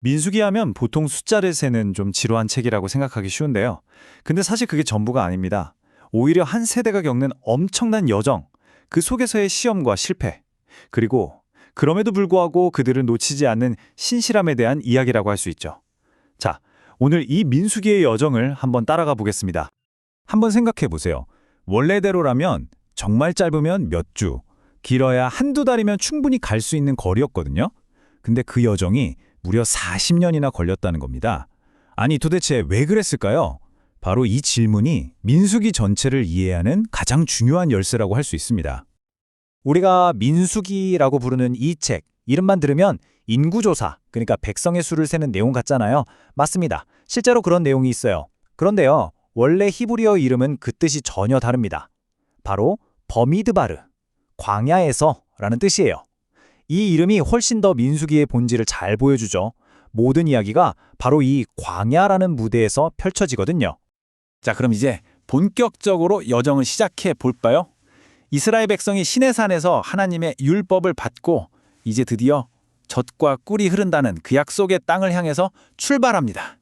민수기 하면 보통 숫자를 세는 좀 지루한 책이라고 생각하기 쉬운데요. 근데 사실 그게 전부가 아닙니다. 오히려 한 세대가 겪는 엄청난 여정, 그 속에서의 시험과 실패, 그리고 그럼에도 불구하고 그들을 놓치지 않는 신실함에 대한 이야기라고 할 수 있죠. 자, 오늘 이 민수기의 여정을 한번 따라가 보겠습니다. 한번 생각해 보세요. 원래대로라면 정말 짧으면 몇 주, 길어야 한두 달이면 충분히 갈 수 있는 거리였거든요. 근데 그 여정이 무려 40년이나 걸렸다는 겁니다. 아니 도대체 왜 그랬을까요? 바로 이 질문이 민수기 전체를 이해하는 가장 중요한 열쇠라고 할 수 있습니다. 우리가 민수기라고 부르는 이 책, 이름만 들으면 인구조사, 그러니까 백성의 수를 세는 내용 같잖아요. 맞습니다. 실제로 그런 내용이 있어요. 그런데요, 원래 히브리어 이름은 그 뜻이 전혀 다릅니다. 바로 버미드바르, 광야에서라는 뜻이에요. 이 이름이 훨씬 더 민수기의 본질을 잘 보여주죠. 모든 이야기가 바로 이 광야라는 무대에서 펼쳐지거든요. 자, 그럼 이제 본격적으로 여정을 시작해 볼까요? 이스라엘 백성이 시내산에서 하나님의 율법을 받고 이제 드디어 젖과 꿀이 흐른다는 그 약속의 땅을 향해서 출발합니다.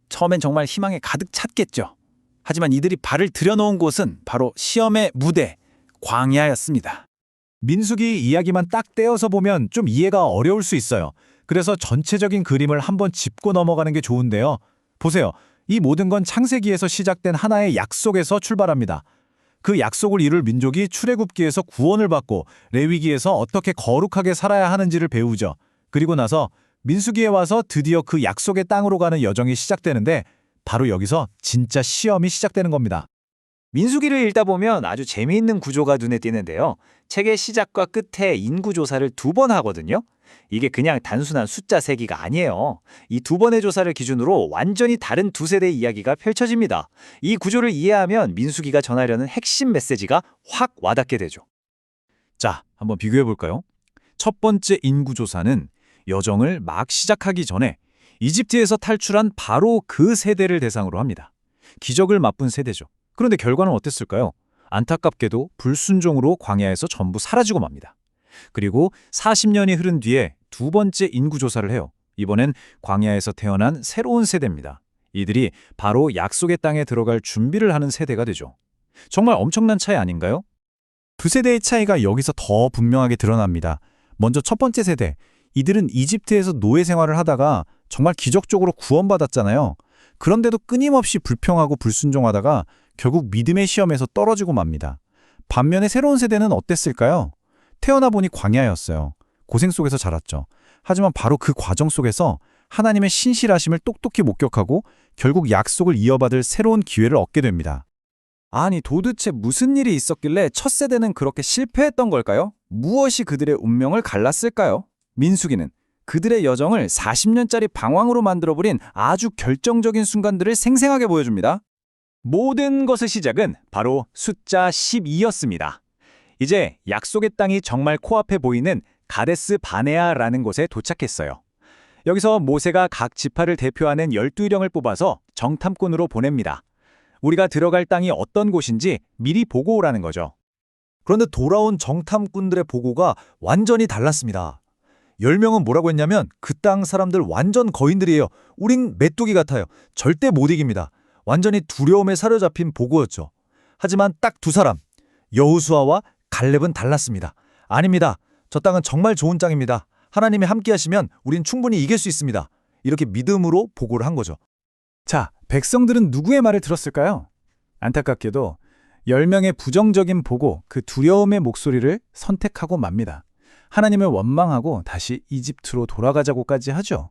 처음엔 정말 희망에 가득 찼겠죠. 하지만 이들이 발을 들여놓은 곳은 바로 시험의 무대, 광야였습니다. 민수기 이야기만 딱 떼어서 보면 좀 이해가 어려울 수 있어요. 그래서 전체적인 그림을 한번 짚고 넘어가는 게 좋은데요. 보세요. 이 모든 건 창세기에서 시작된 하나의 약속에서 출발합니다. 그 약속을 이룰 민족이 출애굽기에서 구원을 받고 레위기에서 어떻게 거룩하게 살아야 하는지를 배우죠. 그리고 나서 민수기에 와서 드디어 그 약속의 땅으로 가는 여정이 시작되는데 바로 여기서 진짜 시험이 시작되는 겁니다. 민수기를 읽다 보면 아주 재미있는 구조가 눈에 띄는데요. 책의 시작과 끝에 인구조사를 2번 하거든요. 이게 그냥 단순한 숫자 세기가 아니에요. 이 2번의 조사를 기준으로 완전히 다른 두 세대의 이야기가 펼쳐집니다. 이 구조를 이해하면 민수기가 전하려는 핵심 메시지가 확 와닿게 되죠. 자, 한번 비교해 볼까요? 첫 번째 인구조사는 여정을 막 시작하기 전에 이집트에서 탈출한 바로 그 세대를 대상으로 합니다. 기적을 맛본 세대죠. 그런데 결과는 어땠을까요? 안타깝게도 불순종으로 광야에서 전부 사라지고 맙니다. 그리고 40년이 흐른 뒤에 두 번째 인구조사를 해요. 이번엔 광야에서 태어난 새로운 세대입니다. 이들이 바로 약속의 땅에 들어갈 준비를 하는 세대가 되죠. 정말 엄청난 차이 아닌가요? 두 세대의 차이가 여기서 더 분명하게 드러납니다. 먼저 첫 번째 세대, 이들은 이집트에서 노예 생활을 하다가 정말 기적적으로 구원받았잖아요. 그런데도 끊임없이 불평하고 불순종하다가 결국 믿음의 시험에서 떨어지고 맙니다. 반면에 새로운 세대는 어땠을까요? 태어나 보니 광야였어요. 고생 속에서 자랐죠. 하지만 바로 그 과정 속에서 하나님의 신실하심을 똑똑히 목격하고 결국 약속을 이어받을 새로운 기회를 얻게 됩니다. 아니 도대체 무슨 일이 있었길래 첫 세대는 그렇게 실패했던 걸까요? 무엇이 그들의 운명을 갈랐을까요? 민수기는 그들의 여정을 40년짜리 방황으로 만들어버린 아주 결정적인 순간들을 생생하게 보여줍니다. 모든 것의 시작은 바로 숫자 12였습니다. 이제 약속의 땅이 정말 코앞에 보이는 가데스 바네아라는 곳에 도착했어요. 여기서 모세가 각 지파를 대표하는 12일령을 뽑아서 정탐꾼으로 보냅니다. 우리가 들어갈 땅이 어떤 곳인지 미리 보고 오라는 거죠. 그런데 돌아온 정탐꾼들의 보고가 완전히 달랐습니다. 10명은 뭐라고 했냐면 그 땅 사람들 완전 거인들이에요. 우린 메뚜기 같아요. 절대 못 이깁니다. 완전히 두려움에 사로잡힌 보고였죠. 하지만 딱 두 사람, 여호수아와 갈렙은 달랐습니다. 아닙니다. 저 땅은 정말 좋은 땅입니다. 하나님이 함께 하시면 우린 충분히 이길 수 있습니다. 이렇게 믿음으로 보고를 한 거죠. 자, 백성들은 누구의 말을 들었을까요? 안타깝게도 10명의 부정적인 보고, 그 두려움의 목소리를 선택하고 맙니다. 하나님을 원망하고 다시 이집트로 돌아가자고까지 하죠.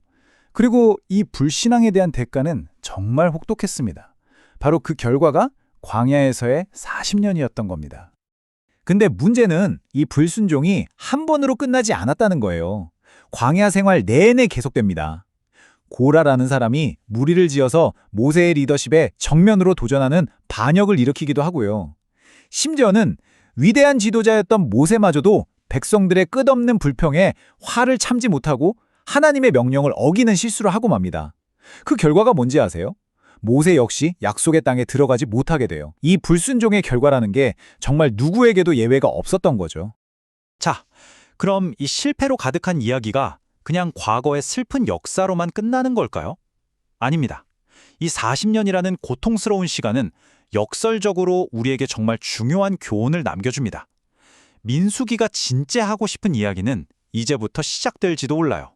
그리고 이 불신앙에 대한 대가는 정말 혹독했습니다. 바로 그 결과가 광야에서의 40년이었던 겁니다. 근데 문제는 이 불순종이 한 번으로 끝나지 않았다는 거예요. 광야 생활 내내 계속됩니다. 고라라는 사람이 무리를 지어서 모세의 리더십에 정면으로 도전하는 반역을 일으키기도 하고요. 심지어는 위대한 지도자였던 모세마저도 백성들의 끝없는 불평에 화를 참지 못하고 하나님의 명령을 어기는 실수를 하고 맙니다. 그 결과가 뭔지 아세요? 모세 역시 약속의 땅에 들어가지 못하게 돼요. 이 불순종의 결과라는 게 정말 누구에게도 예외가 없었던 거죠. 자, 그럼 이 실패로 가득한 이야기가 그냥 과거의 슬픈 역사로만 끝나는 걸까요? 아닙니다. 이 40년이라는 고통스러운 시간은 역설적으로 우리에게 정말 중요한 교훈을 남겨줍니다. 민수기가 진짜 하고 싶은 이야기는 이제부터 시작될지도 몰라요.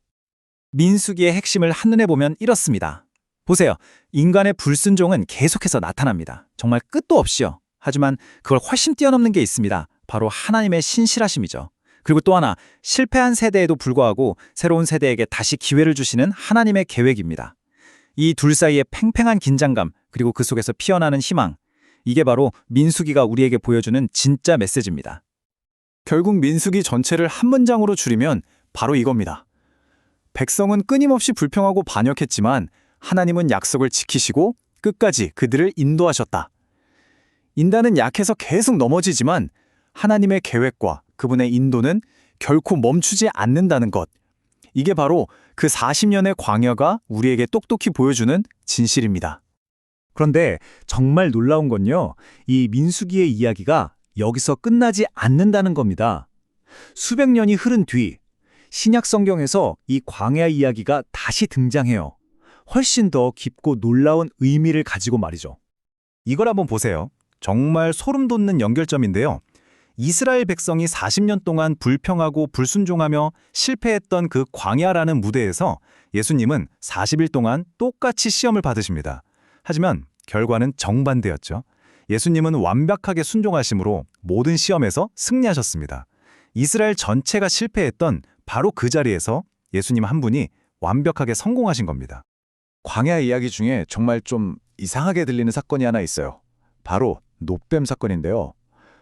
민수기의 핵심을 한눈에 보면 이렇습니다. 보세요. 인간의 불순종은 계속해서 나타납니다. 정말 끝도 없이요. 하지만 그걸 훨씬 뛰어넘는 게 있습니다. 바로 하나님의 신실하심이죠. 그리고 또 하나, 실패한 세대에도 불구하고 새로운 세대에게 다시 기회를 주시는 하나님의 계획입니다. 이 둘 사이의 팽팽한 긴장감, 그리고 그 속에서 피어나는 희망, 이게 바로 민수기가 우리에게 보여주는 진짜 메시지입니다. 결국 민수기 전체를 한 문장으로 줄이면 바로 이겁니다. 백성은 끊임없이 불평하고 반역했지만 하나님은 약속을 지키시고 끝까지 그들을 인도하셨다. 인간은 약해서 계속 넘어지지만 하나님의 계획과 그분의 인도는 결코 멈추지 않는다는 것. 이게 바로 그 40년의 광야가 우리에게 똑똑히 보여주는 진실입니다. 그런데 정말 놀라운 건요. 이 민수기의 이야기가 여기서 끝나지 않는다는 겁니다. 수백 년이 흐른 뒤 신약 성경에서 이 광야 이야기가 다시 등장해요. 훨씬 더 깊고 놀라운 의미를 가지고 말이죠. 이걸 한번 보세요. 정말 소름 돋는 연결점인데요. 이스라엘 백성이 40년 동안 불평하고 불순종하며 실패했던 그 광야라는 무대에서 예수님은 40일 동안 똑같이 시험을 받으십니다. 하지만 결과는 정반대였죠. 예수님은 완벽하게 순종하심으로 모든 시험에서 승리하셨습니다. 이스라엘 전체가 실패했던 바로 그 자리에서 예수님 한 분이 완벽하게 성공하신 겁니다. 광야 이야기 중에 정말 좀 이상하게 들리는 사건이 하나 있어요. 바로 놋뱀 사건인데요.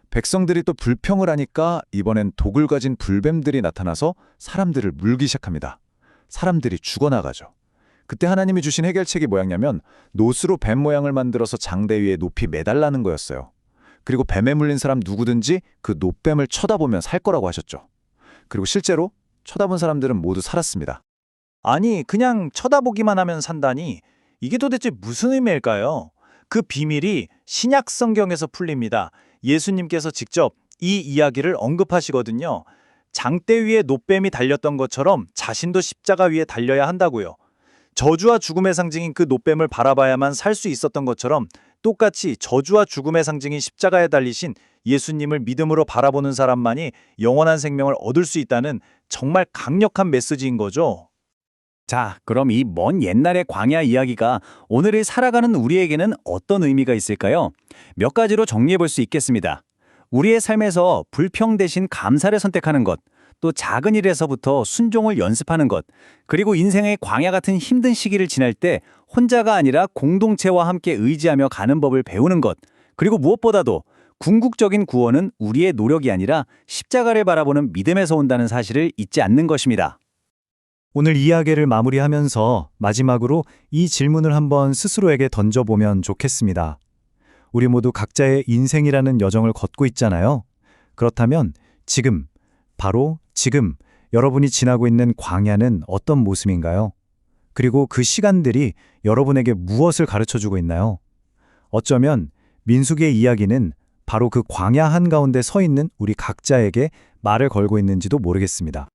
백성들이 또 불평을 하니까 이번엔 독을 가진 불뱀들이 나타나서 사람들을 물기 시작합니다. 사람들이 죽어나가죠. 그때 하나님이 주신 해결책이 뭐였냐면 놋으로 뱀 모양을 만들어서 장대 위에 높이 매달라는 거였어요. 그리고 뱀에 물린 사람 누구든지 그 놋뱀을 쳐다보면 살 거라고 하셨죠. 그리고 실제로 쳐다본 사람들은 모두 살았습니다. 아니, 그냥 쳐다보기만 하면 산다니 이게 도대체 무슨 의미일까요? 그 비밀이 신약 성경에서 풀립니다. 예수님께서 직접 이 이야기를 언급하시거든요. 장대 위에 놋뱀이 달렸던 것처럼 자신도 십자가 위에 달려야 한다고요. 저주와 죽음의 상징인 그 놋뱀을 바라봐야만 살 수 있었던 것처럼 똑같이 저주와 죽음의 상징인 십자가에 달리신 예수님을 믿음으로 바라보는 사람만이 영원한 생명을 얻을 수 있다는 정말 강력한 메시지인 거죠. 자, 그럼 이 먼 옛날의 광야 이야기가 오늘을 살아가는 우리에게는 어떤 의미가 있을까요? 몇 가지로 정리해 볼 수 있겠습니다. 우리의 삶에서 불평 대신 감사를 선택하는 것, 또 작은 일에서부터 순종을 연습하는 것, 그리고 인생의 광야 같은 힘든 시기를 지날 때 혼자가 아니라 공동체와 함께 의지하며 가는 법을 배우는 것, 그리고 무엇보다도 궁극적인 구원은 우리의 노력이 아니라 십자가를 바라보는 믿음에서 온다는 사실을 잊지 않는 것입니다. 오늘 이야기를 마무리하면서 마지막으로 이 질문을 한번 스스로에게 던져보면 좋겠습니다. 우리 모두 각자의 인생이라는 여정을 걷고 있잖아요. 그렇다면 지금, 바로 지금 여러분이 지나고 있는 광야는 어떤 모습인가요? 그리고 그 시간들이 여러분에게 무엇을 가르쳐주고 있나요? 어쩌면 민수기의 이야기는 바로 그 광야 한가운데 서 있는 우리 각자에게 말을 걸고 있는지도 모르겠습니다.